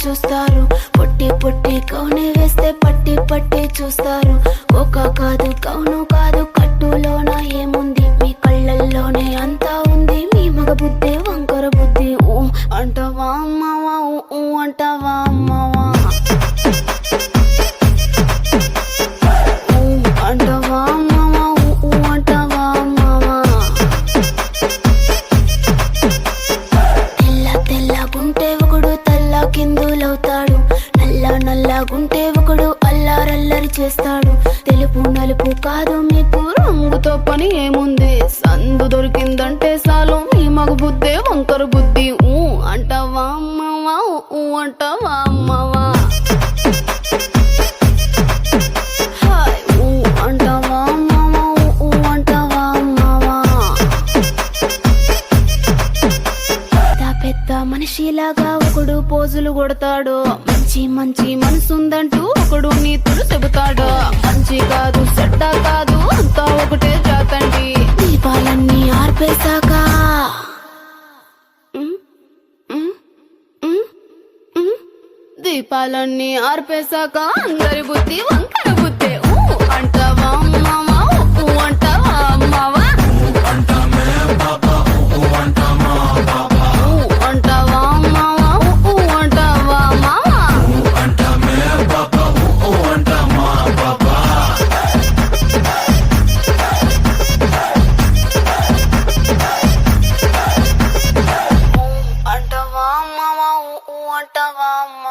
చూస్తారు. పొట్టి పొట్టి కౌని వేస్తే పట్టి పట్టి చూస్తారు. కోక కాదు కౌను కాదు కట్టులోన ఏముంది, మీ కళ్ళల్లోనే అంతా ఉంది. మీ మగ బుద్ధి వంకర బుద్ధి. ఊ అంటావా అమ్మవా, ఊ అంటావా అమ్మవా, ఊ అంటావా అమ్మవా, ఊ అంటావా అమ్మవా. తెల్ల తెల్లగుంటే ఒకడు తల్ల కిందులవుతాడు, నల్ల నల్లగుంటే ఒకడు అల్లారల్లరి చేస్తాడు. తెలుపు నలుపు కాదు మీకు రంగుతో పని ఏముంది, సందు దొరికిందంటే చాలు మీ మగ బుద్ధే వంకర బుద్ధి. ఊ అంటావా అమ్మవా, ఊ అంటావా అమ్మవా, హాయ్ ఊ అంటావా అమ్మవా, ఊ అంటావా అమ్మవా. పెద్ద మనిషిలాగా ఒకడు పోజులు కొడతాడు, మంచి మంచి మనసుందంటూ ఒకడు నీతులు చెబుతాడు. మంచి కాదు చెడ్డ కాదు అంతా ఒకటే జాతండి. దీపాలన్నీ ఆర్పేశాక దీపాలన్నీ ఆర్పేశాక అందరి బుద్ధి వంకర బుద్ధి. ఊ అంటావా అమ్మవా, ఊ అంటావా అమ్మవా, ఊ అంటావా అమ్మవా, ఊ అంటావా మావా. అంటావా అమ్మవా, ఊ అంటావా అమ్మ.